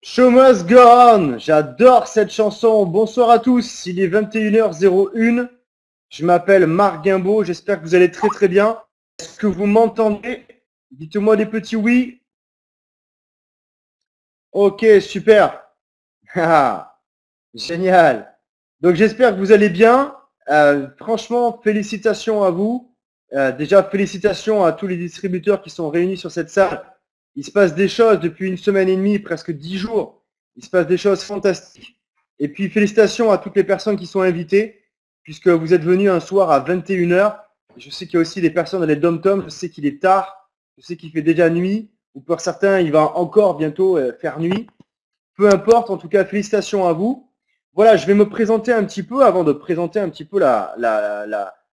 Show must go on. J'adore cette chanson. Bonsoir à tous, il est 21h01. Je m'appelle Marc Guimbaud, j'espère que vous allez très très bien. Est-ce que vous m'entendez? Dites-moi des petits oui. Ok, super. Ah, génial. Donc j'espère que vous allez bien. Franchement, félicitations à vous. Déjà, félicitations à tous les distributeurs qui sont réunis sur cette salle. Il se passe des choses depuis une semaine et demie, presque 10 jours. Il se passe des choses fantastiques. Et puis, félicitations à toutes les personnes qui sont invitées, puisque vous êtes venus un soir à 21h. Je sais qu'il y a aussi des personnes dans les dom-toms. Je sais qu'il est tard. Je sais qu'il fait déjà nuit. Ou pour certains, il va encore bientôt faire nuit. Peu importe, en tout cas, félicitations à vous. Voilà, je vais me présenter un petit peu avant de présenter un petit peu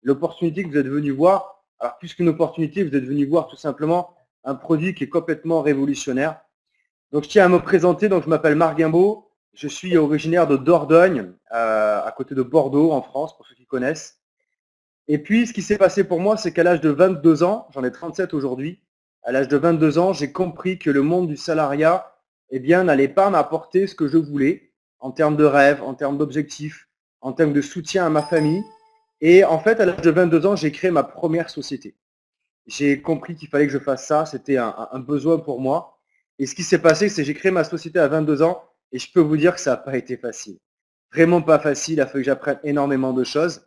l'opportunité que vous êtes venu voir. Alors, plus qu'une opportunité, vous êtes venu voir tout simplement un produit qui est complètement révolutionnaire. Donc, je tiens à me présenter. Donc, je m'appelle Marc Guimbaud. Je suis originaire de Dordogne, à côté de Bordeaux, en France, pour ceux qui connaissent. Et puis, ce qui s'est passé pour moi, c'est qu'à l'âge de 22 ans, j'en ai 37 aujourd'hui, à l'âge de 22 ans, j'ai compris que le monde du salariat, eh bien, n'allait pas m'apporter ce que je voulais en termes de rêve, en termes d'objectifs, en termes de soutien à ma famille. Et en fait, à l'âge de 22 ans, j'ai créé ma première société. J'ai compris qu'il fallait que je fasse ça, c'était un besoin pour moi. Et ce qui s'est passé, c'est que j'ai créé ma société à 22 ans et je peux vous dire que ça n'a pas été facile. Vraiment pas facile, il a fallu que j'apprenne énormément de choses.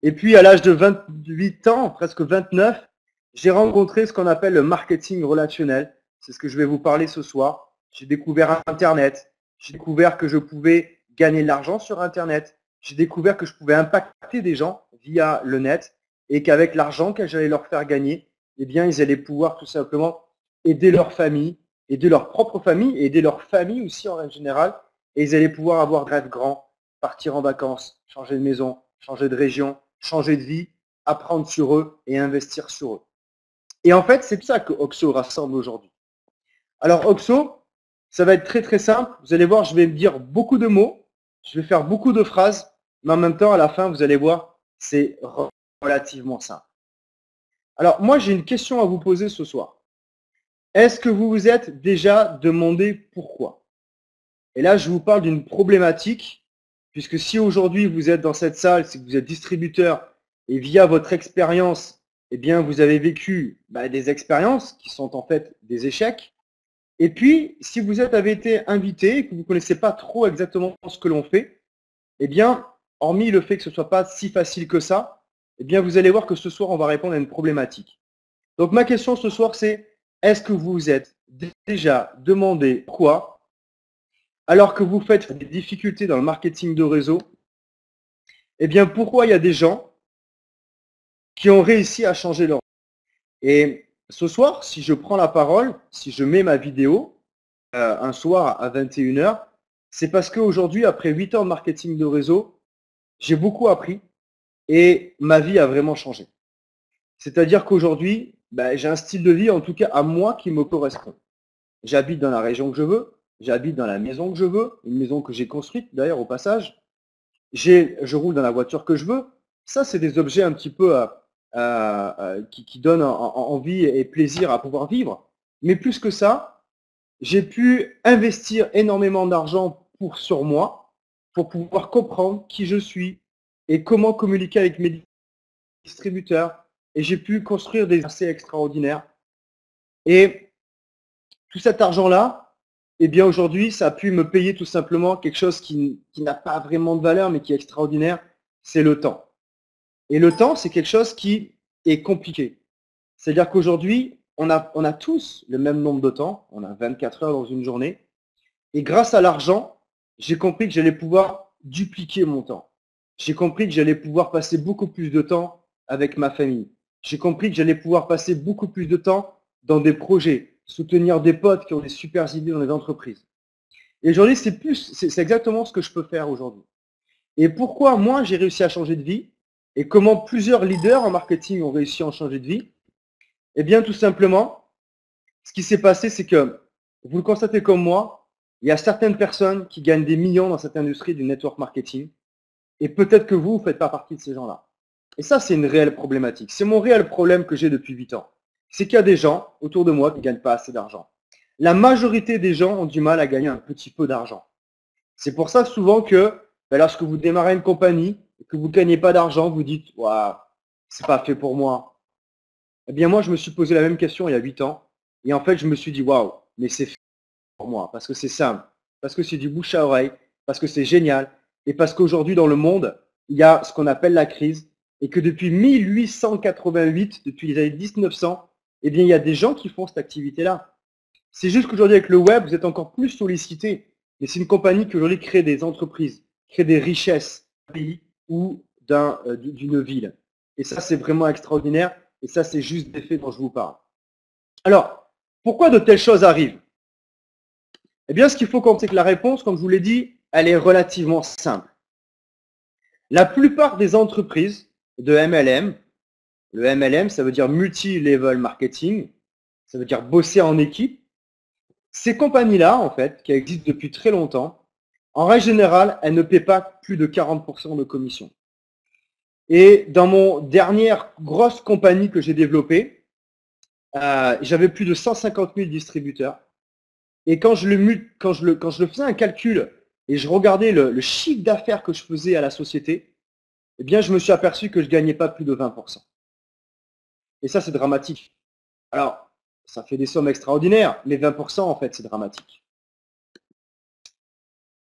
Et puis à l'âge de 28 ans, presque 29, j'ai rencontré ce qu'on appelle le marketing relationnel. C'est ce que je vais vous parler ce soir. J'ai découvert Internet. J'ai découvert que je pouvais gagner de l'argent sur Internet. J'ai découvert que je pouvais impacter des gens via le net et qu'avec l'argent que j'allais leur faire gagner, eh bien, ils allaient pouvoir tout simplement aider leur famille, aider leur propre famille et aider leur famille aussi en règle générale. Et ils allaient pouvoir avoir des rêves grands, partir en vacances, changer de maison, changer de région, changer de vie, apprendre sur eux et investir sur eux. Et en fait, c'est ça que Oxo rassemble aujourd'hui. Alors Oxo, ça va être très très simple. Vous allez voir, je vais me dire beaucoup de mots, je vais faire beaucoup de phrases, mais en même temps, à la fin, vous allez voir, c'est relativement simple. Alors moi, j'ai une question à vous poser ce soir. Est-ce que vous vous êtes déjà demandé pourquoi? Et là, je vous parle d'une problématique, puisque si aujourd'hui vous êtes dans cette salle, c'est que vous êtes distributeur et via votre expérience, eh bien, vous avez vécu des expériences qui sont en fait des échecs. Et puis, si vous avez été invité et que vous ne connaissez pas trop exactement ce que l'on fait, eh bien, hormis le fait que ce ne soit pas si facile que ça, eh bien, vous allez voir que ce soir, on va répondre à une problématique. Donc, ma question ce soir, c'est est-ce que vous vous êtes déjà demandé pourquoi, alors que vous faites des difficultés dans le marketing de réseau, eh bien, pourquoi il y a des gens qui ont réussi à changer leur vie? Et ce soir, si je prends la parole, si je mets ma vidéo un soir à 21h, c'est parce qu'aujourd'hui, après 8 ans de marketing de réseau, j'ai beaucoup appris et ma vie a vraiment changé. C'est-à-dire qu'aujourd'hui, j'ai un style de vie, en tout cas à moi, qui me correspond. J'habite dans la région que je veux, j'habite dans la maison que je veux, une maison que j'ai construite d'ailleurs au passage. Je roule dans la voiture que je veux. Ça, c'est des objets un petit peu qui donnent envie et plaisir à pouvoir vivre. Mais plus que ça, j'ai pu investir énormément d'argent sur moi pour pouvoir comprendre qui je suis et comment communiquer avec mes distributeurs. Et j'ai pu construire des assez extraordinaires. Et tout cet argent-là, eh bien aujourd'hui, ça a pu me payer tout simplement quelque chose qui n'a pas vraiment de valeur, mais qui est extraordinaire, c'est le temps. Et le temps, c'est quelque chose qui est compliqué. C'est-à-dire qu'aujourd'hui, on a tous le même nombre de temps, on a 24 heures dans une journée, et grâce à l'argent, j'ai compris que j'allais pouvoir dupliquer mon temps. J'ai compris que j'allais pouvoir passer beaucoup plus de temps avec ma famille. J'ai compris que j'allais pouvoir passer beaucoup plus de temps dans des projets, soutenir des potes qui ont des super idées dans les entreprises. Et aujourd'hui, c'est exactement ce que je peux faire aujourd'hui. Et pourquoi moi, j'ai réussi à changer de vie et comment plusieurs leaders en marketing ont réussi à changer de vie? Eh bien, tout simplement, ce qui s'est passé, c'est que, vous le constatez comme moi, il y a certaines personnes qui gagnent des millions dans cette industrie du network marketing. Et peut-être que vous ne faites pas partie de ces gens-là. Et ça, c'est une réelle problématique. C'est mon réel problème que j'ai depuis 8 ans. C'est qu'il y a des gens autour de moi qui ne gagnent pas assez d'argent. la majorité des gens ont du mal à gagner un petit peu d'argent. C'est pour ça souvent que lorsque vous démarrez une compagnie et que vous ne gagnez pas d'argent, vous dites « Waouh, c'est pas fait pour moi ». Eh bien moi, je me suis posé la même question il y a 8 ans. Et en fait, je me suis dit « Waouh, mais c'est fait pour moi ». Parce que c'est simple, parce que c'est du bouche à oreille, parce que c'est génial. Et parce qu'aujourd'hui, dans le monde, il y a ce qu'on appelle la crise. Et que depuis 1888, depuis les années 1900, eh bien, il y a des gens qui font cette activité-là. C'est juste qu'aujourd'hui, avec le web, vous êtes encore plus sollicité. Mais c'est une compagnie qui aujourd'hui crée des entreprises, crée des richesses d'un pays ou d'une ville. Et ça, c'est vraiment extraordinaire. Et ça, c'est juste des faits dont je vous parle. Alors, pourquoi de telles choses arrivent? Eh bien, ce qu'il faut comprendre, c'est que la réponse, comme je vous l'ai dit, elle est relativement simple. La plupart des entreprises de MLM, le MLM, ça veut dire multi-level marketing, ça veut dire bosser en équipe. Ces compagnies-là, en fait, qui existent depuis très longtemps, en règle générale, elles ne paient pas plus de 40% de commission. Et dans mon dernière grosse compagnie que j'ai développée, j'avais plus de 150 000 distributeurs. Et quand je le faisais un calcul et je regardais le chiffre d'affaires que je faisais à la société, eh bien, je me suis aperçu que je ne gagnais pas plus de 20%. Et ça, c'est dramatique. Alors, ça fait des sommes extraordinaires, mais 20%, en fait, c'est dramatique.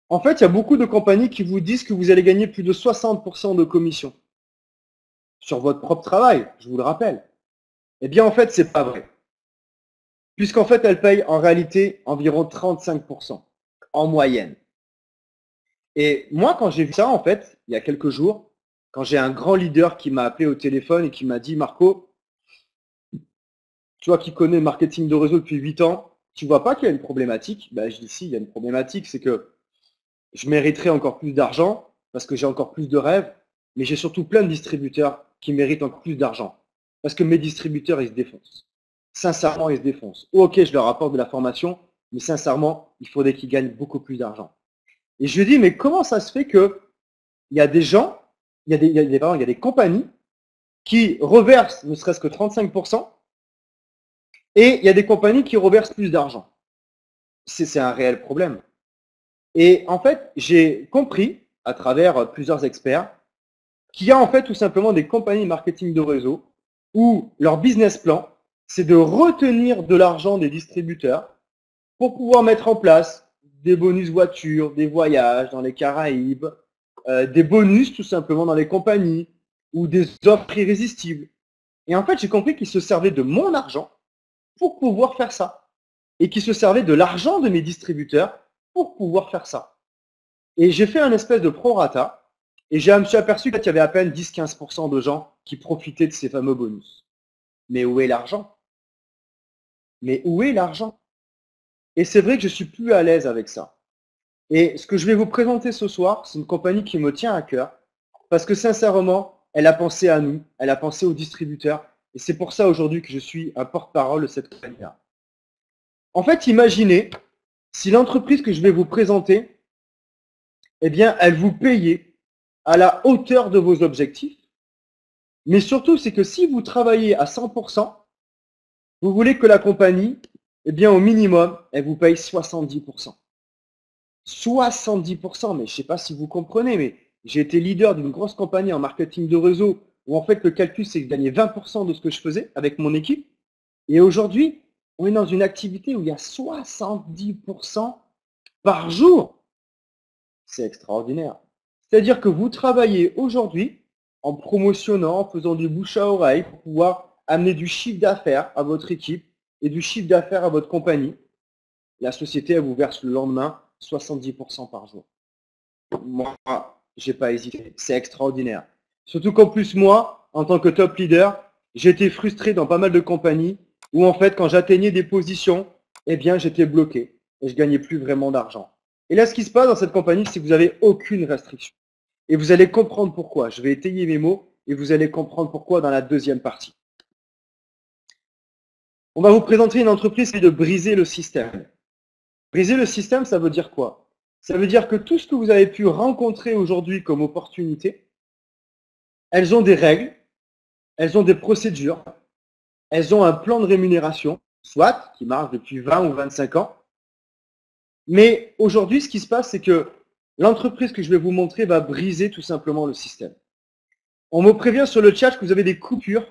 En fait, il y a beaucoup de compagnies qui vous disent que vous allez gagner plus de 60% de commission sur votre propre travail, je vous le rappelle. Eh bien, en fait, c'est pas vrai. Puisqu'en fait, elles payent en réalité environ 35% en moyenne. Et moi, quand j'ai vu ça, en fait, il y a quelques jours, quand j'ai un grand leader qui m'a appelé au téléphone et qui m'a dit « Marco, toi qui connais le marketing de réseau depuis 8 ans, tu vois pas qu'il y a une problématique ?» Ben, je dis si, il y a une problématique, c'est que je mériterais encore plus d'argent parce que j'ai encore plus de rêves, mais j'ai surtout plein de distributeurs qui méritent encore plus d'argent. Parce que mes distributeurs, ils se défoncent. Sincèrement, ils se défoncent. Ok, je leur apporte de la formation, mais sincèrement, il faudrait qu'ils gagnent beaucoup plus d'argent. Et je lui dis, mais comment ça se fait que il y a des gens, il y a des compagnies qui reversent ne serait-ce que 35%, et il y a des compagnies qui reversent plus d'argent. C'est un réel problème. Et en fait, j'ai compris, à travers plusieurs experts, qu'il y a en fait tout simplement des compagnies marketing de réseau où leur business plan, c'est de retenir de l'argent des distributeurs pour pouvoir mettre en place des bonus voitures, des voyages dans les Caraïbes, des bonus tout simplement dans les compagnies ou des offres irrésistibles. Et en fait, j'ai compris qu'ils se servaient de mon argent pour pouvoir faire ça. Et qu'ils se servaient de l'argent de mes distributeurs pour pouvoir faire ça. Et j'ai fait un espèce de prorata et je me suis aperçu qu'il y avait à peine 10-15% de gens qui profitaient de ces fameux bonus. Mais où est l'argent? Mais où est l'argent? Et c'est vrai que je suis plus à l'aise avec ça. Et ce que je vais vous présenter ce soir, c'est une compagnie qui me tient à cœur parce que sincèrement, elle a pensé à nous, elle a pensé aux distributeurs et c'est pour ça aujourd'hui que je suis un porte-parole de cette compagnie-là. En fait, imaginez si l'entreprise que je vais vous présenter, eh bien, elle vous payait à la hauteur de vos objectifs. Mais surtout, c'est que si vous travaillez à 100%, vous voulez que la compagnie, eh bien, au minimum, elle vous paye 70%. 70%, mais je ne sais pas si vous comprenez, mais j'ai été leader d'une grosse compagnie en marketing de réseau où en fait le calcul, c'est que je gagnais 20% de ce que je faisais avec mon équipe. Et aujourd'hui, on est dans une activité où il y a 70% par jour. C'est extraordinaire. C'est-à-dire que vous travaillez aujourd'hui en promotionnant, en faisant du bouche à oreille pour pouvoir amener du chiffre d'affaires à votre équipe et du chiffre d'affaires à votre compagnie. La société, elle vous verse le lendemain 70% par jour. Moi, j'ai pas hésité. C'est extraordinaire. Surtout qu'en plus, moi, en tant que top leader, j'ai été frustré dans pas mal de compagnies où en fait, quand j'atteignais des positions, eh bien, j'étais bloqué et je gagnais plus vraiment d'argent. Et là, ce qui se passe dans cette compagnie, c'est que vous n'avez aucune restriction. Et vous allez comprendre pourquoi. Je vais étayer mes mots et vous allez comprendre pourquoi dans la deuxième partie. On va vous présenter une entreprise qui est de briser le système. Briser le système, ça veut dire quoi? Ça veut dire que tout ce que vous avez pu rencontrer aujourd'hui comme opportunité, elles ont des règles, elles ont des procédures, elles ont un plan de rémunération soit, qui marche depuis 20 ou 25 ans. Mais aujourd'hui, ce qui se passe, c'est que l'entreprise que je vais vous montrer va briser tout simplement le système. On me prévient sur le chat que vous avez des coupures.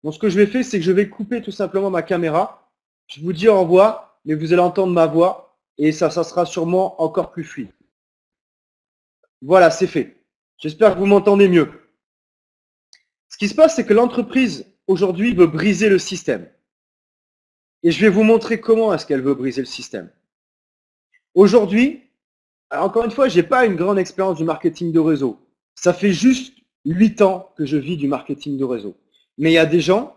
Donc ce que je vais faire, c'est que je vais couper tout simplement ma caméra. Je vous dis au revoir, mais vous allez entendre ma voix et ça sera sûrement encore plus fluide. Voilà, c'est fait. J'espère que vous m'entendez mieux. Ce qui se passe, c'est que l'entreprise aujourd'hui veut briser le système. Et je vais vous montrer comment est-ce qu'elle veut briser le système. Aujourd'hui, encore une fois, je n'ai pas une grande expérience du marketing de réseau. Ça fait juste 8 ans que je vis du marketing de réseau. Mais il y a des gens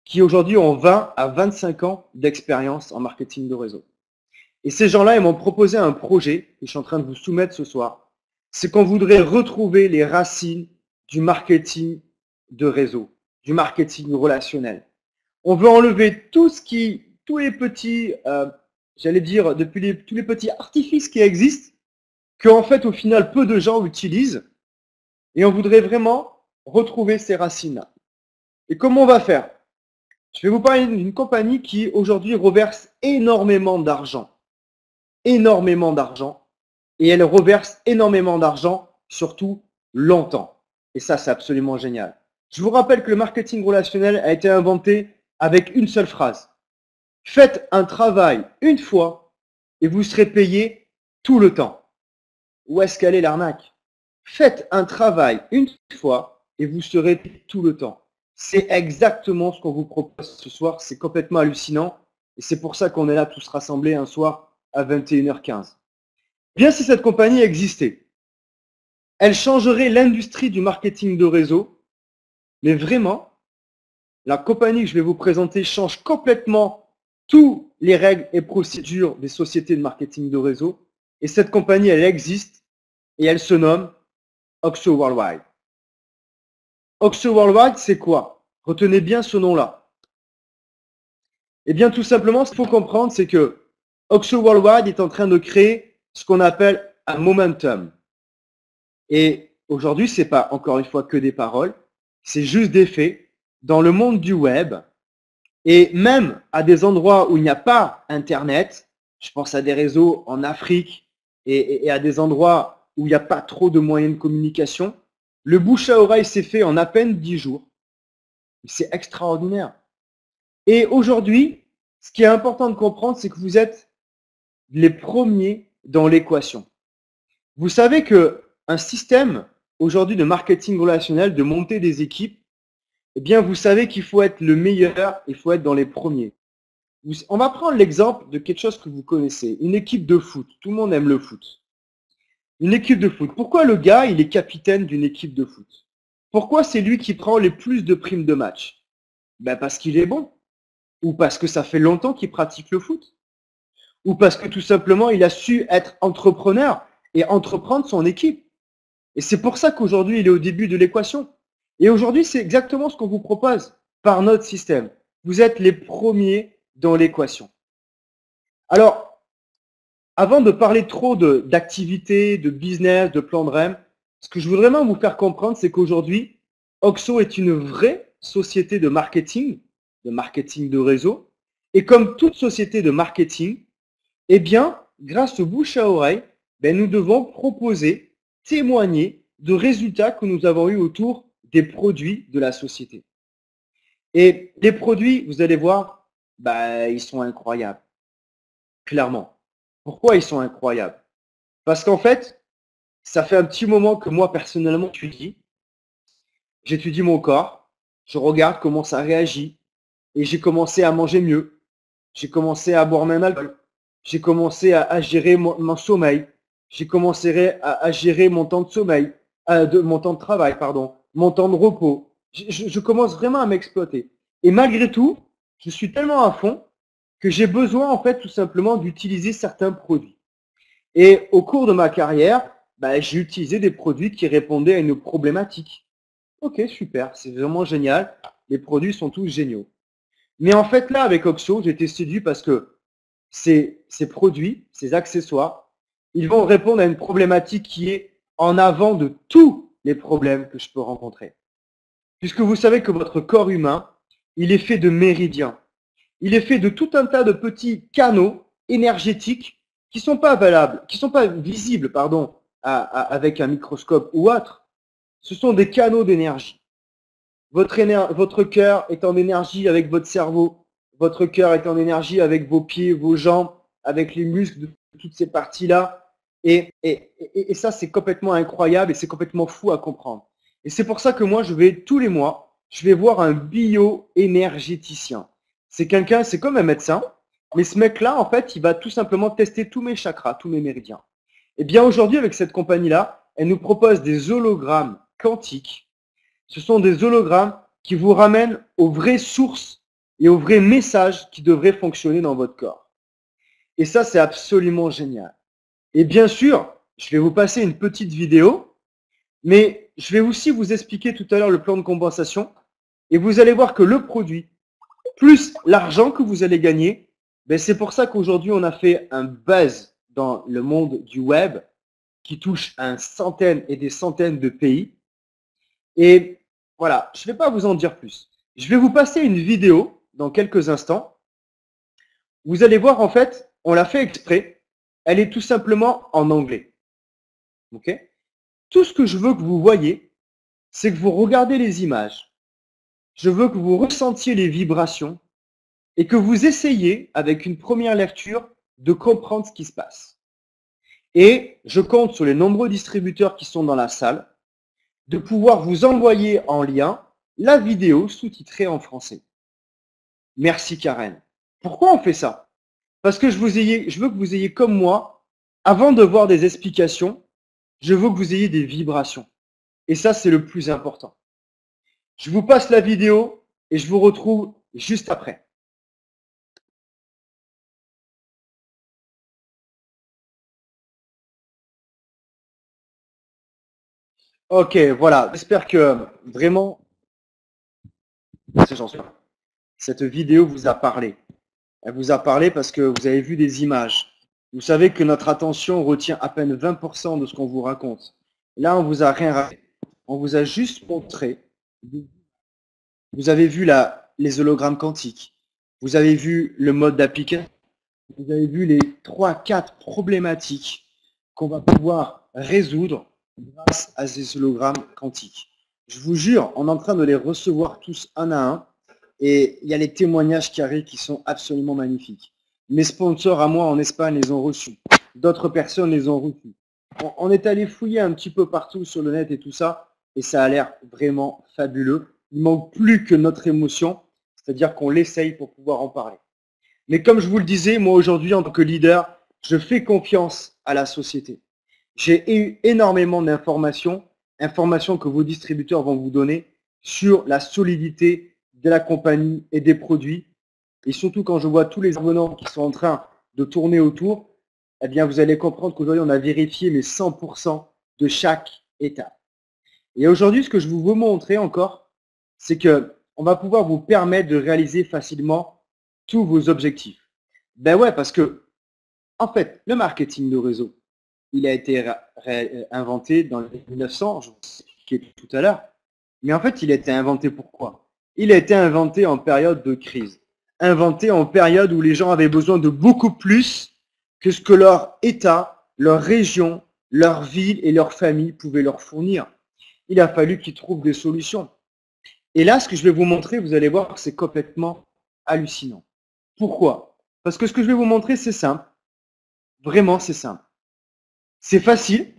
qui aujourd'hui ont 20 à 25 ans d'expérience en marketing de réseau. Et ces gens-là, ils m'ont proposé un projet que je suis en train de vous soumettre ce soir. C'est qu'on voudrait retrouver les racines du marketing de réseau, du marketing relationnel. On veut enlever tous les petits, j'allais dire, tous les petits artifices qui existent, qu'en fait, au final, peu de gens utilisent. Et on voudrait vraiment retrouver ces racines-là. Et comment on va faire? Je vais vous parler d'une compagnie qui, aujourd'hui, reverse énormément d'argent. Énormément d'argent. Et elle reverse énormément d'argent, surtout longtemps. Et ça, c'est absolument génial. Je vous rappelle que le marketing relationnel a été inventé avec une seule phrase. Faites un travail une fois et vous serez payé tout le temps. Où est-ce qu'elle est l'arnaque? Faites un travail une fois et vous serez payé tout le temps. C'est exactement ce qu'on vous propose ce soir. C'est complètement hallucinant. Et c'est pour ça qu'on est là tous rassemblés un soir à 21h15. Bien si cette compagnie existait, elle changerait l'industrie du marketing de réseau. Mais vraiment, la compagnie que je vais vous présenter change complètement toutes les règles et procédures des sociétés de marketing de réseau. Et cette compagnie, elle existe et elle se nomme OXO Worldwide. OXO Worldwide, c'est quoi? Retenez bien ce nom-là. Eh bien, tout simplement, ce qu'il faut comprendre, c'est que OXO Worldwide est en train de créer ce qu'on appelle un momentum. Et aujourd'hui, ce n'est pas encore une fois que des paroles, c'est juste des faits. Dans le monde du web, et même à des endroits où il n'y a pas Internet, je pense à des réseaux en Afrique et à des endroits où il n'y a pas trop de moyens de communication, le bouche à oreille s'est fait en à peine 10 jours. C'est extraordinaire. Et aujourd'hui, ce qui est important de comprendre, c'est que vous êtes les premiers dans l'équation. Vous savez qu'un système aujourd'hui de marketing relationnel, de monter des équipes, eh bien, vous savez qu'il faut être le meilleur, il faut être dans les premiers. On va prendre l'exemple de quelque chose que vous connaissez, une équipe de foot. Tout le monde aime le foot. Une équipe de foot. Pourquoi le gars, il est capitaine d'une équipe de foot? Pourquoi c'est lui qui prend les plus de primes de match? Ben parce qu'il est bon. Ou parce que ça fait longtemps qu'il pratique le foot. Ou parce que tout simplement, il a su être entrepreneur et entreprendre son équipe. Et c'est pour ça qu'aujourd'hui, il est au début de l'équation. Et aujourd'hui, c'est exactement ce qu'on vous propose par notre système. Vous êtes les premiers dans l'équation. Alors, avant de parler trop d'activités, de business, de plan de REM, ce que je voudrais vraiment vous faire comprendre, c'est qu'aujourd'hui, OXO est une vraie société de marketing de réseau. Et comme toute société de marketing, eh bien, grâce au bouche à oreille, nous devons proposer, témoigner de résultats que nous avons eus autour des produits de la société. Et les produits, vous allez voir, ils sont incroyables. Clairement. Pourquoi ils sont incroyables? Parce qu'en fait, ça fait un petit moment que moi, personnellement, j'étudie mon corps, je regarde comment ça réagit, et j'ai commencé à manger mieux, j'ai commencé à boire même alcool, j'ai commencé à gérer mon sommeil, j'ai commencé à gérer mon temps de sommeil, mon temps de travail, pardon, mon temps de repos. Je commence vraiment à m'exploiter. Et malgré tout, je suis tellement à fond que j'ai besoin, en fait, tout simplement d'utiliser certains produits. Et au cours de ma carrière, j'ai utilisé des produits qui répondaient à une problématique. Ok, super, c'est vraiment génial. Les produits sont tous géniaux. Mais en fait, là, avec OXO, j'ai été séduit parce que ces produits, ces accessoires, ils vont répondre à une problématique qui est en avant de tous les problèmes que je peux rencontrer. Puisque vous savez que votre corps humain, il est fait de méridiens. Il est fait de tout un tas de petits canaux énergétiques qui sont pas valables, qui sont pas visibles, pardon, avec un microscope ou autre. Ce sont des canaux d'énergie. Votre cœur est en énergie avec votre cerveau. Votre cœur est en énergie avec vos pieds, vos jambes, avec les muscles de toutes ces parties-là. Et ça, c'est complètement incroyable et c'est complètement fou à comprendre. Et c'est pour ça que moi, tous les mois, je vais voir un bioénergéticien. C'est quelqu'un, c'est comme un médecin, mais ce mec-là, en fait, il va tout simplement tester tous mes chakras, tous mes méridiens. Et bien aujourd'hui, avec cette compagnie-là, elle nous propose des hologrammes quantiques. Ce sont des hologrammes qui vous ramènent aux vraies sources et aux vrais messages qui devraient fonctionner dans votre corps. Et ça, c'est absolument génial. Et bien sûr, je vais vous passer une petite vidéo, mais je vais aussi vous expliquer tout à l'heure le plan de compensation. Et vous allez voir que le produit, plus l'argent que vous allez gagner, ben c'est pour ça qu'aujourd'hui, on a fait un buzz dans le monde du web qui touche à centaines et des centaines de pays. Et voilà, je ne vais pas vous en dire plus. Je vais vous passer une vidéo dans quelques instants. Vous allez voir, en fait, on l'a fait exprès. Elle est tout simplement en anglais. Ok ? Tout ce que je veux que vous voyez, c'est que vous regardez les images. Je veux que vous ressentiez les vibrations et que vous essayiez, avec une première lecture, de comprendre ce qui se passe. Et je compte sur les nombreux distributeurs qui sont dans la salle de pouvoir vous envoyer en lien la vidéo sous-titrée en français. Merci Karen. Pourquoi on fait ça? Parce que je veux que vous ayez comme moi, avant de voir des explications, je veux que vous ayez des vibrations. Et ça, c'est le plus important. Je vous passe la vidéo et je vous retrouve juste après. Ok, voilà. J'espère que vraiment, cette vidéo vous a parlé. Elle vous a parlé parce que vous avez vu des images. Vous savez que notre attention retient à peine 20% de ce qu'on vous raconte. Là, on vous a rien raconté. On vous a juste montré. Vous avez vu les hologrammes quantiques. Vous avez vu le mode d'application. Vous avez vu les 3-4 problématiques qu'on va pouvoir résoudre grâce à ces hologrammes quantiques. Je vous jure, on est en train de les recevoir tous un à un. Et il y a les témoignages qui arrivent qui sont absolument magnifiques. Mes sponsors à moi en Espagne les ont reçus. D'autres personnes les ont reçus. On est allé fouiller un petit peu partout sur le net et tout ça. Et ça a l'air vraiment fabuleux. Il ne manque plus que notre émotion. C'est-à-dire qu'on l'essaye pour pouvoir en parler. Mais comme je vous le disais, moi aujourd'hui en tant que leader, je fais confiance à la société. J'ai eu énormément d'informations, informations que vos distributeurs vont vous donner sur la solidité de la compagnie et des produits. Et surtout quand je vois tous les abonnants qui sont en train de tourner autour, eh bien vous allez comprendre qu'aujourd'hui on a vérifié les 100% de chaque étape. Et aujourd'hui, ce que je veux vous montrer encore, c'est que on va pouvoir vous permettre de réaliser facilement tous vos objectifs. Ben ouais, parce que en fait, le marketing de réseau, il a été inventé dans les 1900, je vous expliqué tout à l'heure. Mais en fait, il a été inventé pourquoi? Il a été inventé en période de crise. Inventé en période où les gens avaient besoin de beaucoup plus que ce que leur État, leur région, leur ville et leur famille pouvaient leur fournir. Il a fallu qu'ils trouvent des solutions. Et là, ce que je vais vous montrer, vous allez voir que c'est complètement hallucinant. Pourquoi? Parce que ce que je vais vous montrer, c'est simple. Vraiment, c'est simple. C'est facile.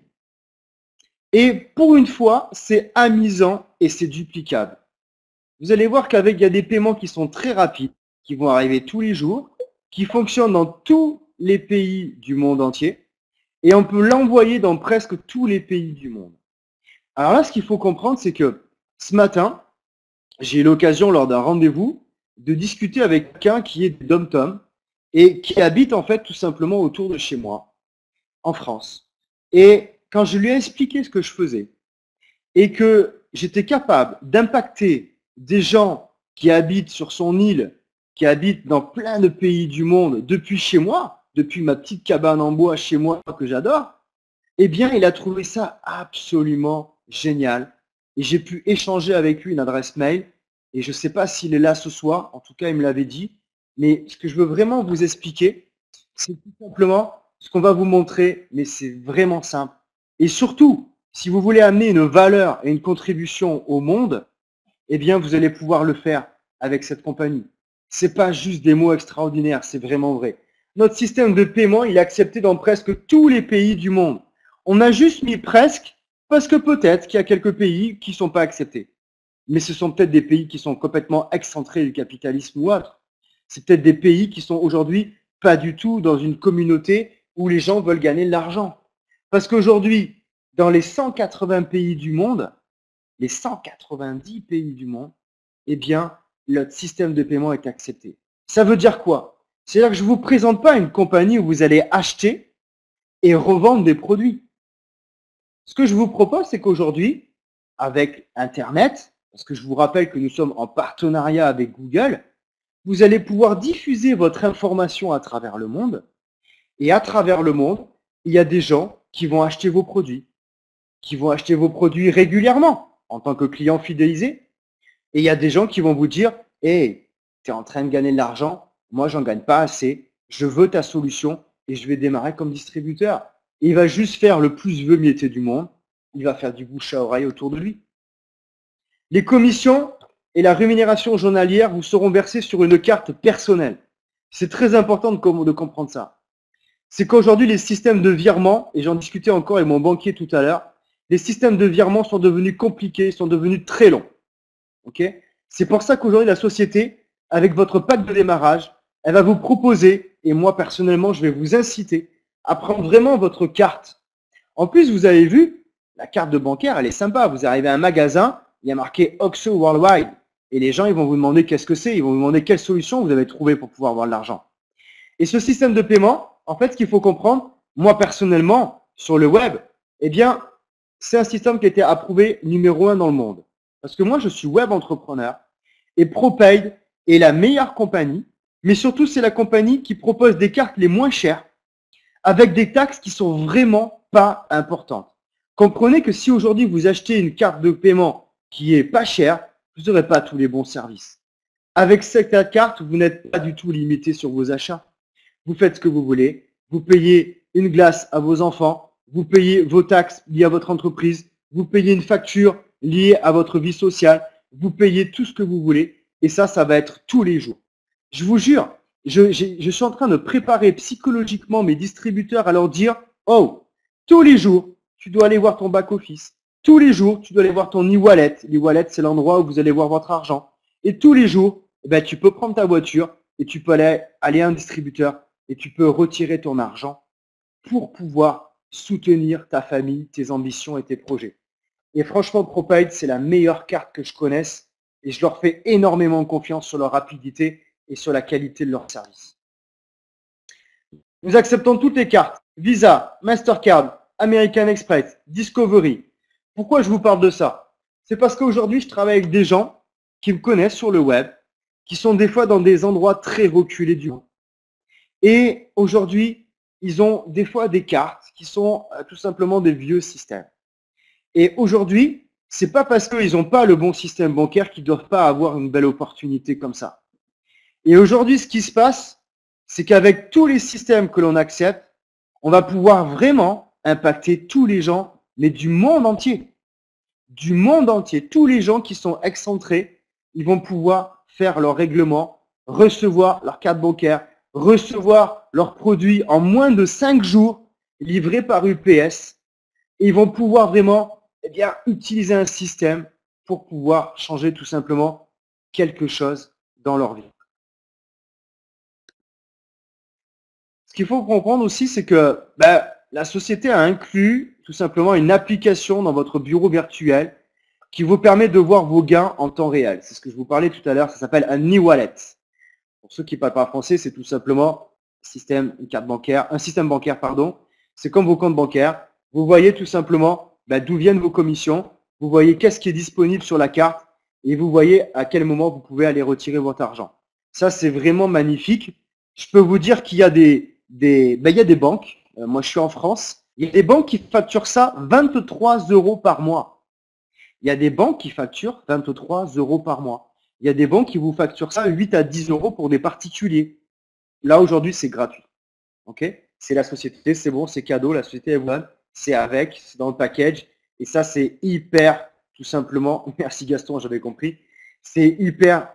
Et pour une fois, c'est amusant et c'est duplicable. Vous allez voir qu'avec, il y a des paiements qui sont très rapides, qui vont arriver tous les jours, qui fonctionnent dans tous les pays du monde entier, et on peut l'envoyer dans presque tous les pays du monde. Alors là, ce qu'il faut comprendre, c'est que ce matin, j'ai eu l'occasion, lors d'un rendez-vous, de discuter avec quelqu'un qui est de Dom-Tom et qui habite en fait tout simplement autour de chez moi, en France. Et quand je lui ai expliqué ce que je faisais et que j'étais capable d'impacter des gens qui habitent sur son île, qui habitent dans plein de pays du monde depuis chez moi, depuis ma petite cabane en bois chez moi que j'adore, eh bien, il a trouvé ça absolument génial. Et j'ai pu échanger avec lui une adresse mail. Et je ne sais pas s'il est là ce soir. En tout cas, il me l'avait dit. Mais ce que je veux vraiment vous expliquer, c'est tout simplement ce qu'on va vous montrer, mais c'est vraiment simple. Et surtout, si vous voulez amener une valeur et une contribution au monde, eh bien, vous allez pouvoir le faire avec cette compagnie. C'est pas juste des mots extraordinaires, c'est vraiment vrai. Notre système de paiement, il est accepté dans presque tous les pays du monde. On a juste mis presque, parce que peut-être qu'il y a quelques pays qui ne sont pas acceptés. Mais ce sont peut-être des pays qui sont complètement excentrés du capitalisme ou autre. C'est peut-être des pays qui sont aujourd'hui pas du tout dans une communauté où les gens veulent gagner de l'argent. Parce qu'aujourd'hui, dans les 180 pays du monde, les 190 pays du monde, eh bien, notre système de paiement est accepté. Ça veut dire quoi? C'est-à-dire que je ne vous présente pas une compagnie où vous allez acheter et revendre des produits. Ce que je vous propose, c'est qu'aujourd'hui, avec Internet, parce que je vous rappelle que nous sommes en partenariat avec Google, vous allez pouvoir diffuser votre information à travers le monde. Et à travers le monde, il y a des gens qui vont acheter vos produits, régulièrement en tant que client fidélisé. Et il y a des gens qui vont vous dire, hey, tu es en train de gagner de l'argent, moi j'en gagne pas assez, je veux ta solution et je vais démarrer comme distributeur. Et il va juste faire le plus mietté du monde, il va faire du bouche à oreille autour de lui. Les commissions et la rémunération journalière vous seront versées sur une carte personnelle. C'est très important de comprendre ça. C'est qu'aujourd'hui, les systèmes de virement, et j'en discutais encore avec mon banquier tout à l'heure, les systèmes de virement sont devenus compliqués, sont devenus très longs. Okay? C'est pour ça qu'aujourd'hui, la société, avec votre pack de démarrage, elle va vous proposer, et moi personnellement, je vais vous inciter à prendre vraiment votre carte. En plus, vous avez vu, la carte de bancaire, elle est sympa. Vous arrivez à un magasin, il y a marqué OXXO Worldwide. Et les gens, ils vont vous demander qu'est-ce que c'est, ils vont vous demander quelle solution vous avez trouvé pour pouvoir avoir de l'argent. Et ce système de paiement, en fait, ce qu'il faut comprendre, moi personnellement, sur le web, eh bien, c'est un système qui a été approuvé numéro 1 dans le monde. Parce que moi, je suis web entrepreneur et ProPaid est la meilleure compagnie, mais surtout, c'est la compagnie qui propose des cartes les moins chères avec des taxes qui sont vraiment pas importantes. Comprenez que si aujourd'hui vous achetez une carte de paiement qui est pas chère, vous n'aurez pas tous les bons services. Avec cette carte, vous n'êtes pas du tout limité sur vos achats. Vous faites ce que vous voulez, vous payez une glace à vos enfants, vous payez vos taxes liées à votre entreprise, vous payez une facture liée à votre vie sociale, vous payez tout ce que vous voulez et ça va être tous les jours. Je vous jure, je suis en train de préparer psychologiquement mes distributeurs à leur dire « Oh, tous les jours, tu dois aller voir ton back-office. Tous les jours, tu dois aller voir ton e-wallet. L'e-wallet, c'est l'endroit où vous allez voir votre argent. Et tous les jours, tu peux prendre ta voiture et tu peux aller à un distributeur et tu peux retirer ton argent pour pouvoir soutenir ta famille, tes ambitions et tes projets. » Et franchement, ProPaid, c'est la meilleure carte que je connaisse et je leur fais énormément confiance sur leur rapidité et sur la qualité de leur service. Nous acceptons toutes les cartes, Visa, Mastercard, American Express, Discovery. Pourquoi je vous parle de ça? C'est parce qu'aujourd'hui, je travaille avec des gens qui me connaissent sur le web, qui sont des fois dans des endroits très reculés du monde. Et aujourd'hui, ils ont des fois des cartes qui sont tout simplement des vieux systèmes. Et aujourd'hui, c'est pas parce qu'ils n'ont pas le bon système bancaire qu'ils ne doivent pas avoir une belle opportunité comme ça. Et aujourd'hui, ce qui se passe, c'est qu'avec tous les systèmes que l'on accepte, on va pouvoir vraiment impacter tous les gens, mais du monde entier. Du monde entier. Tous les gens qui sont excentrés, ils vont pouvoir faire leur règlement, recevoir leur carte bancaire, recevoir leurs produits en moins de 5 jours, livrés par UPS. Et ils vont pouvoir vraiment utiliser un système pour pouvoir changer tout simplement quelque chose dans leur vie. Ce qu'il faut comprendre aussi, c'est que la société a inclus tout simplement une application dans votre bureau virtuel qui vous permet de voir vos gains en temps réel. C'est ce que je vous parlais tout à l'heure, ça s'appelle un e-wallet. Pour ceux qui ne parlent pas français, c'est tout simplement un système bancaire, pardon. C'est comme vos comptes bancaires. Vous voyez tout simplement d'où viennent vos commissions, vous voyez qu'est-ce qui est disponible sur la carte et vous voyez à quel moment vous pouvez aller retirer votre argent. Ça, c'est vraiment magnifique. Je peux vous dire qu'il y a il y a des banques, moi je suis en France, il y a des banques qui facturent ça 23 € par mois. Il y a des banques qui facturent 23 € par mois. Il y a des banques qui vous facturent ça 8 à 10 euros pour des particuliers. Là, aujourd'hui, c'est gratuit. Ok? C'est la société, c'est bon, c'est cadeau, la société est bonne, c'est avec, c'est dans le package. Et ça, c'est hyper, tout simplement, merci Gaston, j'avais compris, c'est hyper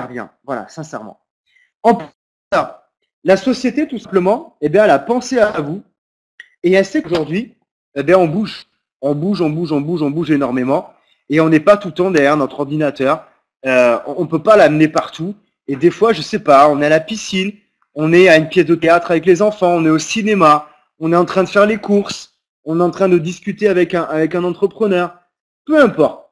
bien. Voilà, sincèrement. En plus de ça, la société, tout simplement, eh bien, elle a pensé à vous et elle sait qu'aujourd'hui, eh bien, on bouge. On bouge énormément et on n'est pas tout le temps derrière notre ordinateur. On ne peut pas l'amener partout. Et des fois, je sais pas, on est à la piscine, on est à une pièce de théâtre avec les enfants, on est au cinéma, on est en train de faire les courses, on est en train de discuter avec un entrepreneur. Peu importe.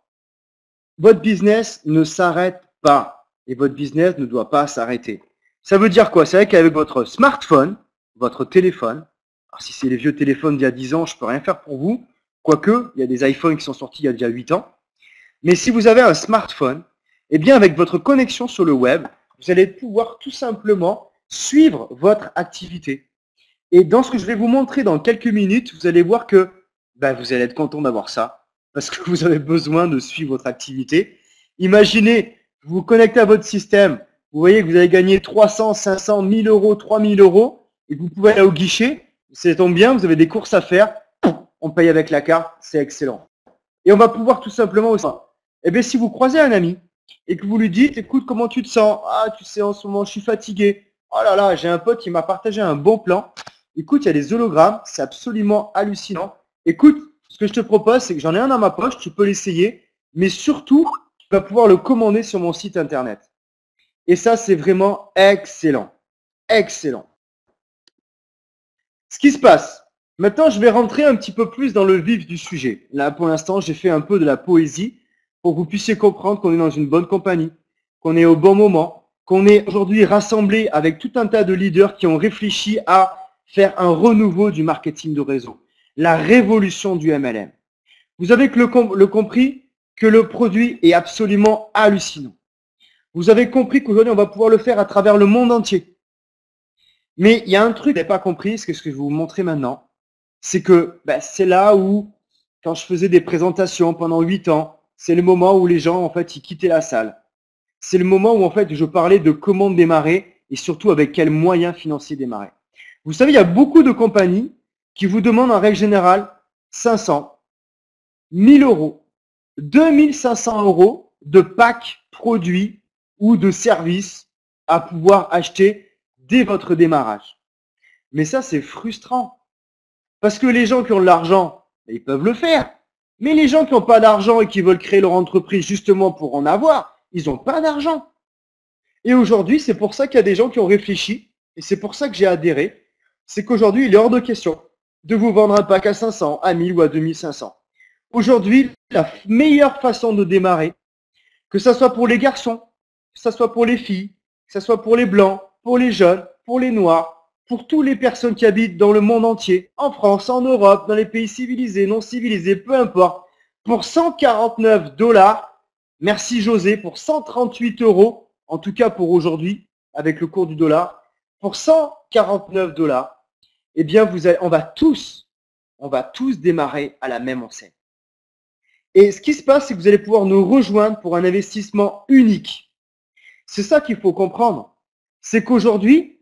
Votre business ne s'arrête pas et votre business ne doit pas s'arrêter. Ça veut dire quoi? C'est vrai qu'avec votre smartphone, votre téléphone, alors si c'est les vieux téléphones d'il y a 10 ans, je ne peux rien faire pour vous, quoique il y a des iPhones qui sont sortis il y a déjà 8 ans. Mais si vous avez un smartphone, eh bien avec votre connexion sur le web, vous allez pouvoir tout simplement suivre votre activité. Et dans ce que je vais vous montrer dans quelques minutes, vous allez voir que vous allez être content d'avoir ça, parce que vous avez besoin de suivre votre activité. Imaginez, vous vous connectez à votre système, vous voyez que vous avez gagné 300, 500, 1000 euros, 3000 euros, et que vous pouvez aller au guichet, ça tombe bien, vous avez des courses à faire, on paye avec la carte, c'est excellent. Et on va pouvoir tout simplement aussi, eh bien si vous croisez un ami, et que vous lui dites, écoute, comment tu te sens? Ah, tu sais, en ce moment, je suis fatigué. Oh là là, j'ai un pote qui m'a partagé un bon plan. Écoute, il y a des hologrammes, c'est absolument hallucinant. Écoute, ce que je te propose, c'est que j'en ai un dans ma poche, tu peux l'essayer, mais surtout, tu vas pouvoir le commander sur mon site internet. Et ça, c'est vraiment excellent. Excellent. Ce qui se passe, maintenant, je vais rentrer un petit peu plus dans le vif du sujet. Là, pour l'instant, j'ai fait un peu de la poésie pour que vous puissiez comprendre qu'on est dans une bonne compagnie, qu'on est au bon moment, qu'on est aujourd'hui rassemblés avec tout un tas de leaders qui ont réfléchi à faire un renouveau du marketing de réseau, la révolution du MLM. Vous avez compris que le produit est absolument hallucinant. Vous avez compris qu'aujourd'hui, on va pouvoir le faire à travers le monde entier. Mais il y a un truc que vous n'avez pas compris, c'est ce que je vais vous montrer maintenant. C'est que c'est là où, quand je faisais des présentations pendant 8 ans, c'est le moment où les gens, en fait, ils quittaient la salle. C'est le moment où, en fait, je parlais de comment démarrer et surtout avec quels moyens financiers démarrer. Vous savez, il y a beaucoup de compagnies qui vous demandent en règle générale 500, 1000 euros, 2500 euros de packs produits ou de services à pouvoir acheter dès votre démarrage. Mais ça, c'est frustrant. Parce que les gens qui ont de l'argent, ils peuvent le faire. Mais les gens qui n'ont pas d'argent et qui veulent créer leur entreprise justement pour en avoir, ils n'ont pas d'argent. Et aujourd'hui, c'est pour ça qu'il y a des gens qui ont réfléchi, et c'est pour ça que j'ai adhéré, c'est qu'aujourd'hui, il est hors de question de vous vendre un pack à 500, à 1000 ou à 2500. Aujourd'hui, la meilleure façon de démarrer, que ce soit pour les garçons, que ce soit pour les filles, que ce soit pour les blancs, pour les jeunes, pour les noirs, pour toutes les personnes qui habitent dans le monde entier, en France, en Europe, dans les pays civilisés, non civilisés, peu importe, pour 149 $, merci José, pour 138 €, en tout cas pour aujourd'hui, avec le cours du dollar, pour 149 $, eh bien, on va tous démarrer à la même enseigne. Et ce qui se passe, c'est que vous allez pouvoir nous rejoindre pour un investissement unique. C'est ça qu'il faut comprendre. C'est qu'aujourd'hui,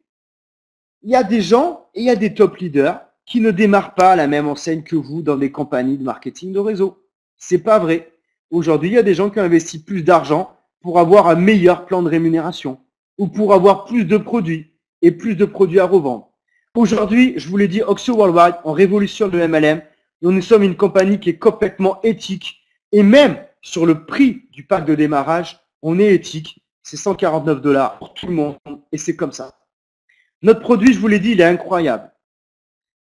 il y a des gens et il y a des top leaders qui ne démarrent pas à la même enseigne que vous dans des compagnies de marketing de réseau. C'est pas vrai. Aujourd'hui, il y a des gens qui ont investi plus d'argent pour avoir un meilleur plan de rémunération ou pour avoir plus de produits et plus de produits à revendre. Aujourd'hui, je vous l'ai dit, Oxo Worldwide, on révolutionne le MLM. Nous sommes une compagnie qui est complètement éthique et même sur le prix du pack de démarrage, on est éthique. C'est 149 $ pour tout le monde et c'est comme ça. Notre produit, je vous l'ai dit, il est incroyable.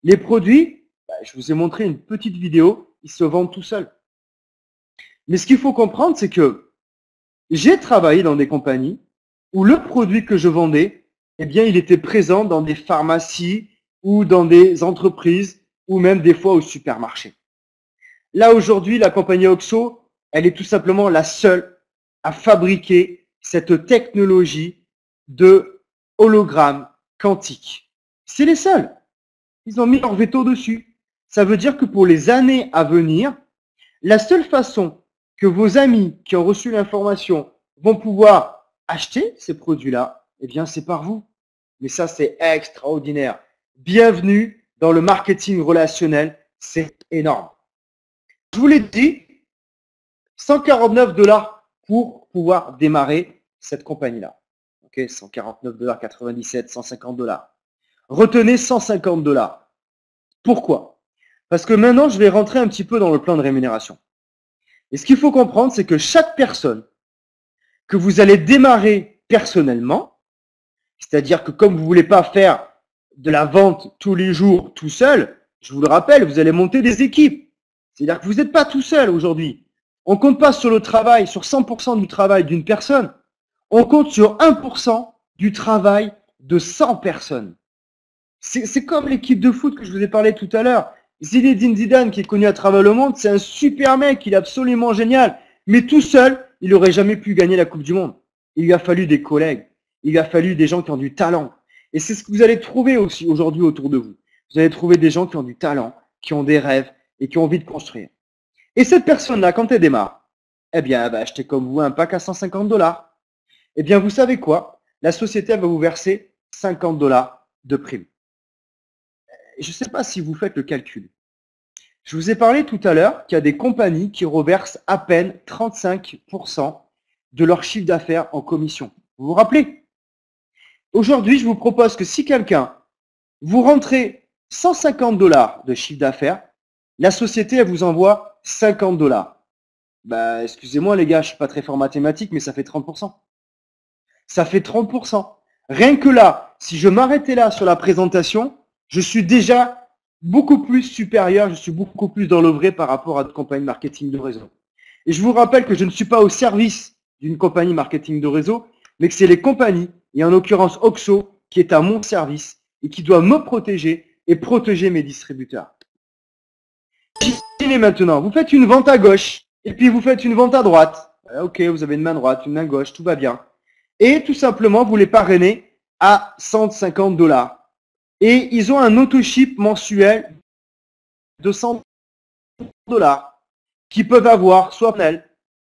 Les produits, je vous ai montré une petite vidéo, ils se vendent tout seuls. Mais ce qu'il faut comprendre, c'est que j'ai travaillé dans des compagnies où le produit que je vendais, eh bien, il était présent dans des pharmacies ou dans des entreprises ou même des fois au supermarché. Là, aujourd'hui, la compagnie Oxo, elle est tout simplement la seule à fabriquer cette technologie de hologramme quantique. C'est les seuls. Ils ont mis leur veto dessus. Ça veut dire que pour les années à venir, la seule façon que vos amis qui ont reçu l'information vont pouvoir acheter ces produits-là, eh bien, c'est par vous. Mais ça, c'est extraordinaire. Bienvenue dans le marketing relationnel. C'est énorme. Je vous l'ai dit, 149 $ pour pouvoir démarrer cette compagnie-là. Ok, 149,97 $, 150 $. Retenez 150 $. Pourquoi? Parce que maintenant, je vais rentrer un petit peu dans le plan de rémunération. Et ce qu'il faut comprendre, c'est que chaque personne que vous allez démarrer personnellement, c'est-à-dire que comme vous ne voulez pas faire de la vente tous les jours tout seul, je vous le rappelle, vous allez monter des équipes. C'est-à-dire que vous n'êtes pas tout seul aujourd'hui. On ne compte pas sur le travail, sur 100% du travail d'une personne. On compte sur 1% du travail de 100 personnes. C'est comme l'équipe de foot que je vous ai parlé tout à l'heure. Zinedine Zidane, qui est connu à travers le monde, c'est un super mec, il est absolument génial. Mais tout seul, il n'aurait jamais pu gagner la Coupe du Monde. Il lui a fallu des collègues, il lui a fallu des gens qui ont du talent. Et c'est ce que vous allez trouver aussi aujourd'hui autour de vous. Vous allez trouver des gens qui ont du talent, qui ont des rêves et qui ont envie de construire. Et cette personne-là, quand elle démarre, eh bien, elle va acheter comme vous un pack à 150 $. Eh bien, vous savez quoi? La société va vous verser 50 $ de prime. Je ne sais pas si vous faites le calcul. Je vous ai parlé tout à l'heure qu'il y a des compagnies qui reversent à peine 35% de leur chiffre d'affaires en commission. Vous vous rappelez? Aujourd'hui, je vous propose que si quelqu'un, vous rentrez 150 $ de chiffre d'affaires, la société, elle vous envoie 50 $. Bah, excusez-moi les gars, je ne suis pas très fort en mathématiques, mais ça fait 30%. Ça fait 30%. Rien que là, si je m'arrêtais là sur la présentation, je suis déjà beaucoup plus supérieur, je suis beaucoup plus dans le vrai par rapport à une compagnie marketing de réseau. Et je vous rappelle que je ne suis pas au service d'une compagnie marketing de réseau, mais que c'est les compagnies, et en l'occurrence Oxo, qui est à mon service et qui doit me protéger et protéger mes distributeurs. Imaginez maintenant, vous faites une vente à gauche et puis vous faites une vente à droite. Ok, vous avez une main droite, une main gauche, tout va bien. Et tout simplement, vous les parrainez à 150 $. Et ils ont un auto-ship mensuel de 100 $ qu'ils peuvent avoir soit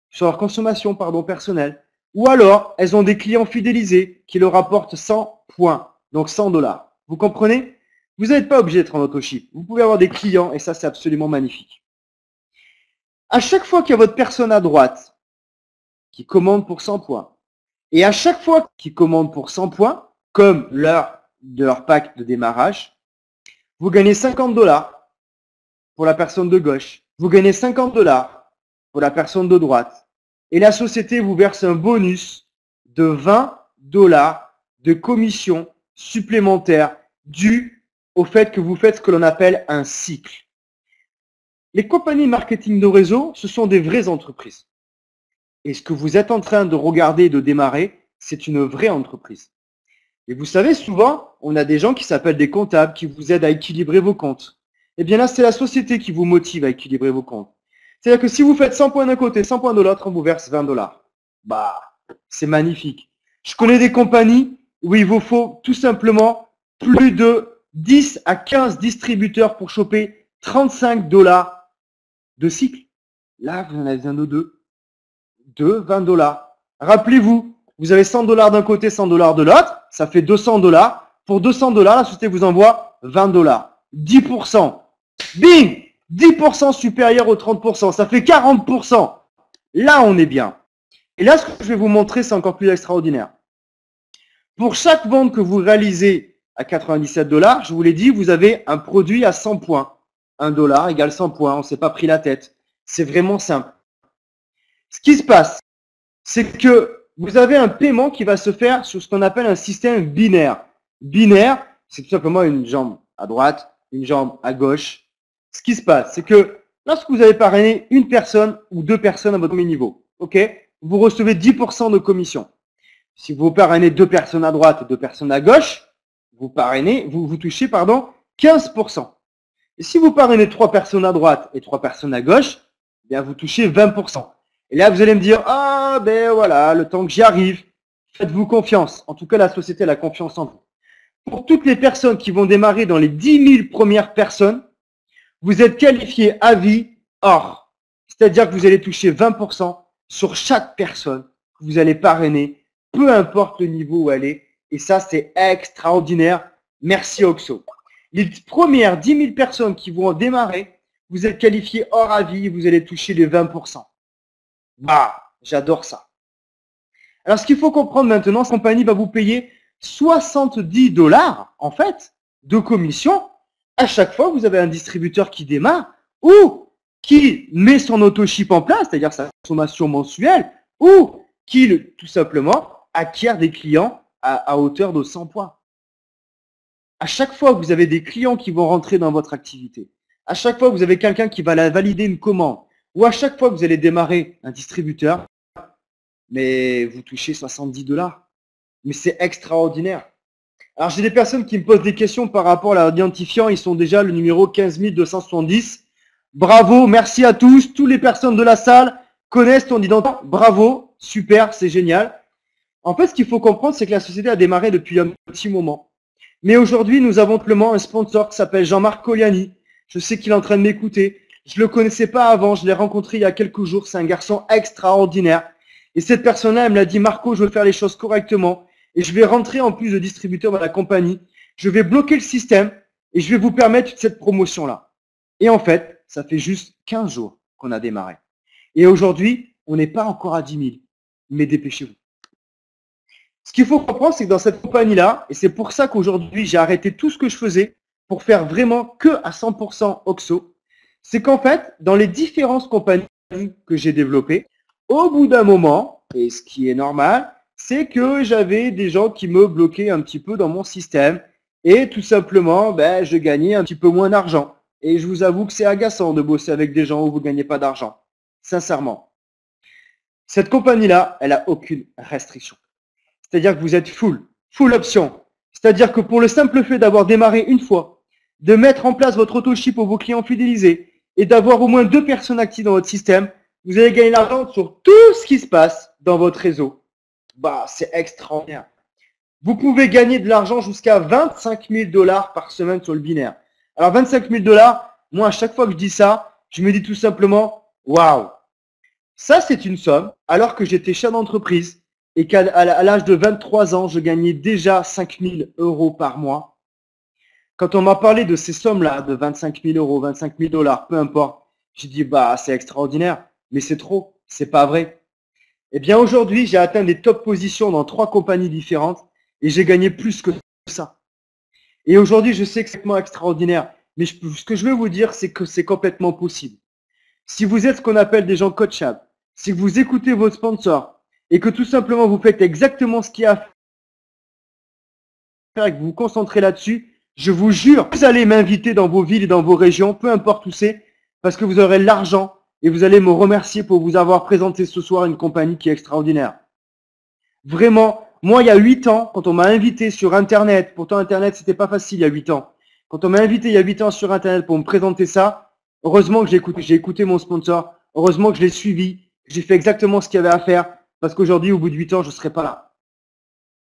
sur leur consommation personnelle, ou alors elles ont des clients fidélisés qui leur apportent 100 points, donc 100 $. Vous comprenez? Vous n'êtes pas obligé d'être en auto-ship. Vous pouvez avoir des clients et ça, c'est absolument magnifique. À chaque fois qu'il y a votre personne à droite qui commande pour 100 points, et à chaque fois qu'ils commandent pour 100 points, comme l'heure de leur pack de démarrage, vous gagnez 50 $ pour la personne de gauche, vous gagnez 50 $ pour la personne de droite, et la société vous verse un bonus de 20 $ de commission supplémentaire due au fait que vous faites ce que l'on appelle un cycle. Les compagnies marketing de réseau, ce sont des vraies entreprises. Et ce que vous êtes en train de regarder et de démarrer, c'est une vraie entreprise. Et vous savez, souvent, on a des gens qui s'appellent des comptables qui vous aident à équilibrer vos comptes. Eh bien là, c'est la société qui vous motive à équilibrer vos comptes. C'est-à-dire que si vous faites 100 points d'un côté, 100 points de l'autre, on vous verse 20 $. Bah, c'est magnifique. Je connais des compagnies où il vous faut tout simplement plus de 10 à 15 distributeurs pour choper 35 $ de cycle. Là, vous en avez un ou deux. 20 $. Rappelez-vous, vous avez 100 $ d'un côté, 100 $ de l'autre, ça fait 200 $. Pour 200 $, la société vous envoie 20 $. 10%. Bing! 10% supérieur aux 30%. Ça fait 40%. Là, on est bien. Et là, ce que je vais vous montrer, c'est encore plus extraordinaire. Pour chaque vente que vous réalisez à 97 $, je vous l'ai dit, vous avez un produit à 100 points. 1 $ égale 100 points. On ne s'est pas pris la tête. C'est vraiment simple. Ce qui se passe, c'est que vous avez un paiement qui va se faire sur ce qu'on appelle un système binaire. Binaire, c'est tout simplement une jambe à droite, une jambe à gauche. Ce qui se passe, c'est que lorsque vous avez parrainé une personne ou deux personnes à votre niveau, ok, vous recevez 10% de commission. Si vous parrainez deux personnes à droite et deux personnes à gauche, vous touchez 15%. Et si vous parrainez trois personnes à droite et trois personnes à gauche, eh bien vous touchez 20%. Et là, vous allez me dire, ah ben voilà, le temps que j'y arrive, faites-vous confiance. En tout cas, la société a la confiance en vous. Pour toutes les personnes qui vont démarrer dans les 10 000 premières personnes, vous êtes qualifié à vie or. C'est-à-dire que vous allez toucher 20% sur chaque personne que vous allez parrainer, peu importe le niveau où elle est. Et ça, c'est extraordinaire. Merci Oxo. Les premières 10 000 personnes qui vont démarrer, vous êtes qualifiés hors avis, vous allez toucher les 20%. Bah, j'adore ça. Alors, ce qu'il faut comprendre maintenant, cette compagnie va vous payer 70 $ en fait de commission à chaque fois que vous avez un distributeur qui démarre ou qui met son auto-ship en place, c'est-à-dire sa consommation mensuelle, ou qui tout simplement acquiert des clients à hauteur de 100 points. À chaque fois que vous avez des clients qui vont rentrer dans votre activité, à chaque fois que vous avez quelqu'un qui va valider une commande, ou à chaque fois que vous allez démarrer un distributeur, mais vous touchez 70 $. Mais c'est extraordinaire. Alors, j'ai des personnes qui me posent des questions par rapport à leur identifiant. Ils sont déjà le numéro 15 270. Bravo, merci à tous. Toutes les personnes de la salle connaissent ton identifiant. Bravo, super, c'est génial. En fait, ce qu'il faut comprendre, c'est que la société a démarré depuis un petit moment. Mais aujourd'hui, nous avons simplement un sponsor qui s'appelle Jean-Marc Coliani. Je sais qu'il est en train de m'écouter. Je ne le connaissais pas avant. Je l'ai rencontré il y a quelques jours. C'est un garçon extraordinaire. Et cette personne-là, elle me l'a dit, Marco, je veux faire les choses correctement. Et je vais rentrer en plus de distributeur dans la compagnie. Je vais bloquer le système et je vais vous permettre cette promotion-là. Et en fait, ça fait juste 15 jours qu'on a démarré. Et aujourd'hui, on n'est pas encore à 10 000. Mais dépêchez-vous. Ce qu'il faut comprendre, c'est que dans cette compagnie-là, et c'est pour ça qu'aujourd'hui, j'ai arrêté tout ce que je faisais pour faire vraiment que à 100% Oxo, c'est qu'en fait, dans les différentes compagnies que j'ai développées, au bout d'un moment, et ce qui est normal, c'est que j'avais des gens qui me bloquaient un petit peu dans mon système et tout simplement, je gagnais un petit peu moins d'argent. Et je vous avoue que c'est agaçant de bosser avec des gens où vous ne gagnez pas d'argent. Sincèrement. Cette compagnie-là, elle n'a aucune restriction. C'est-à-dire que vous êtes full option. C'est-à-dire que pour le simple fait d'avoir démarré une fois, de mettre en place votre auto-ship pour vos clients fidélisés et d'avoir au moins 2 personnes actives dans votre système, vous allez gagner l'argent sur tout ce qui se passe dans votre réseau. C'est extraordinaire. Vous pouvez gagner de l'argent jusqu'à 25 000 $ par semaine sur le binaire. Alors 25 000 $, moi à chaque fois que je dis ça, je me dis tout simplement, waouh, ça c'est une somme, alors que j'étais chef d'entreprise et qu'à l'âge de 23 ans, je gagnais déjà 5 000 € par mois. Quand on m'a parlé de ces sommes-là, de 25 000 €, 25 000 $, peu importe, j'ai dit, c'est extraordinaire, mais c'est trop, c'est pas vrai. Eh bien, aujourd'hui, j'ai atteint des top positions dans 3 compagnies différentes et j'ai gagné plus que ça. Et aujourd'hui, je sais que c'est complètement extraordinaire, mais ce que je veux vous dire, c'est que c'est complètement possible. Si vous êtes ce qu'on appelle des gens coachables, si vous écoutez vos sponsors et que tout simplement vous faites exactement ce qu'il y a à faire et que vous vous concentrez là-dessus, je vous jure, vous allez m'inviter dans vos villes et dans vos régions, peu importe où c'est, parce que vous aurez l'argent et vous allez me remercier pour vous avoir présenté ce soir une compagnie qui est extraordinaire. Vraiment, moi il y a 8 ans, quand on m'a invité sur Internet, pourtant Internet c'était pas facile il y a 8 ans, quand on m'a invité il y a 8 ans sur Internet pour me présenter ça, heureusement que j'ai écouté mon sponsor, heureusement que je l'ai suivi, j'ai fait exactement ce qu'il y avait à faire, parce qu'aujourd'hui au bout de 8 ans je ne serais pas là.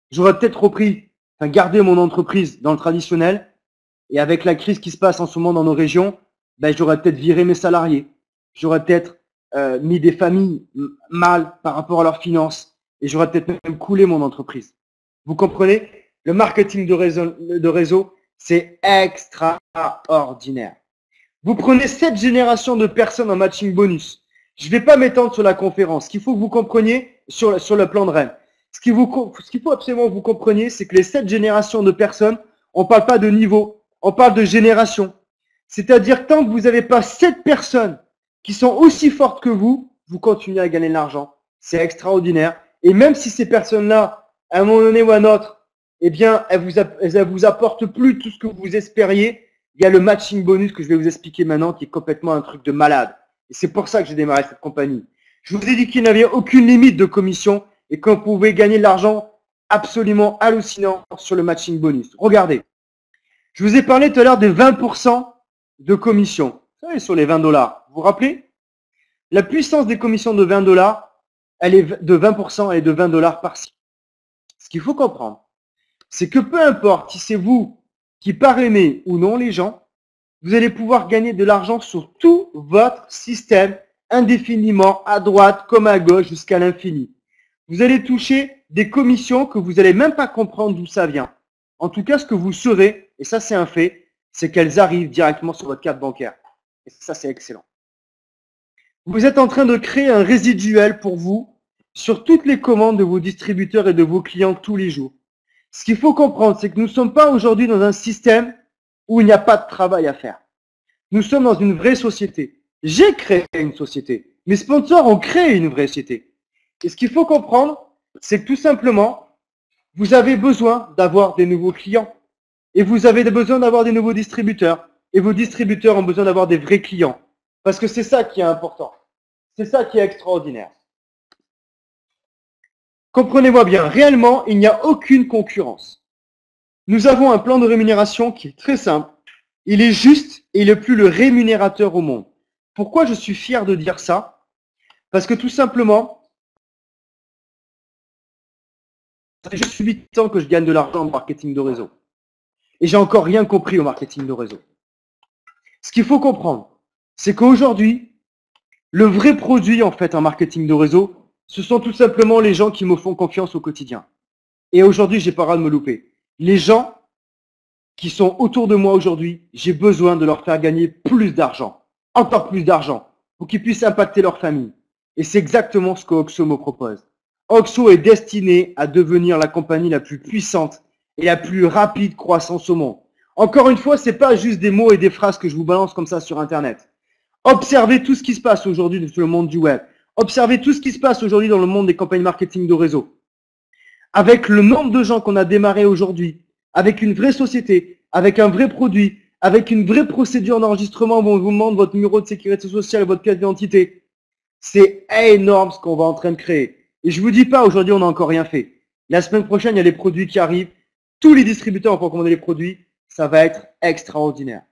J'aurais peut-être gardé mon entreprise dans le traditionnel, et avec la crise qui se passe en ce moment dans nos régions, j'aurais peut-être viré mes salariés. J'aurais peut-être mis des familles mal par rapport à leurs finances et j'aurais peut-être même coulé mon entreprise. Vous comprenez? Le marketing de réseau, c'est extraordinaire. Vous prenez cette génération de personnes en matching bonus. Je ne vais pas m'étendre sur la conférence. Ce qu'il faut que vous compreniez sur le plan de Rennes. Ce qu'il faut absolument que vous compreniez, c'est que les 7 générations de personnes, on ne parle pas de niveau, on parle de génération. C'est-à-dire que tant que vous n'avez pas 7 personnes qui sont aussi fortes que vous continuez à gagner de l'argent. C'est extraordinaire. Et même si ces personnes-là, à un moment donné ou à un autre, elles vous apportent plus tout ce que vous espériez, il y a le matching bonus que je vais vous expliquer maintenant qui est complètement un truc de malade. Et c'est pour ça que j'ai démarré cette compagnie. Je vous ai dit qu'il n'y avait aucune limite de commission et qu'on pouvait gagner de l'argent absolument hallucinant sur le matching bonus. Regardez. Je vous ai parlé tout à l'heure des 20% de commission. Vous savez, sur les 20 $. Vous vous rappelez? La puissance des commissions de 20 $, elle est de 20%, elle est de 20 $ par site. Ce qu'il faut comprendre, c'est que peu importe si c'est vous qui parrainez ou non les gens, vous allez pouvoir gagner de l'argent sur tout votre système indéfiniment, à droite comme à gauche, jusqu'à l'infini. Vous allez toucher des commissions que vous n'allez même pas comprendre d'où ça vient. En tout cas, ce que vous saurez, et ça c'est un fait, c'est qu'elles arrivent directement sur votre carte bancaire. Et ça, c'est excellent. Vous êtes en train de créer un résiduel pour vous sur toutes les commandes de vos distributeurs et de vos clients tous les jours. Ce qu'il faut comprendre, c'est que nous ne sommes pas aujourd'hui dans un système où il n'y a pas de travail à faire. Nous sommes dans une vraie société. J'ai créé une société. Mes sponsors ont créé une vraie société. Et ce qu'il faut comprendre, c'est que tout simplement, vous avez besoin d'avoir des nouveaux clients. Et vous avez besoin d'avoir des nouveaux distributeurs. Et vos distributeurs ont besoin d'avoir des vrais clients. Parce que c'est ça qui est important. C'est ça qui est extraordinaire. Comprenez-moi bien, réellement, il n'y a aucune concurrence. Nous avons un plan de rémunération qui est très simple. Il est juste et il est le plus le rémunérateur au monde. Pourquoi je suis fier de dire ça? Parce que tout simplement, ça fait juste 8 ans que je gagne de l'argent en marketing de réseau. Et j'ai encore rien compris au marketing de réseau. Ce qu'il faut comprendre, c'est qu'aujourd'hui, le vrai produit en fait en marketing de réseau, ce sont tout simplement les gens qui me font confiance au quotidien. Et aujourd'hui, j'ai pas le droit de me louper. Les gens qui sont autour de moi aujourd'hui, j'ai besoin de leur faire gagner plus d'argent, encore plus d'argent, pour qu'ils puissent impacter leur famille. Et c'est exactement ce que Oxo me propose. Oxo est destiné à devenir la compagnie la plus puissante et la plus rapide croissance au monde. Encore une fois, c'est pas juste des mots et des phrases que je vous balance comme ça sur Internet. Observez tout ce qui se passe aujourd'hui dans le monde du web. Observez tout ce qui se passe aujourd'hui dans le monde des campagnes marketing de réseau. Avec le nombre de gens qu'on a démarré aujourd'hui, avec une vraie société, avec un vrai produit, avec une vraie procédure d'enregistrement où on vous demande votre numéro de sécurité sociale et votre pièce d'identité, c'est énorme ce qu'on va en train de créer. Et je vous dis pas, aujourd'hui, on n'a encore rien fait. La semaine prochaine, il y a les produits qui arrivent. Tous les distributeurs vont commander les produits. Ça va être extraordinaire.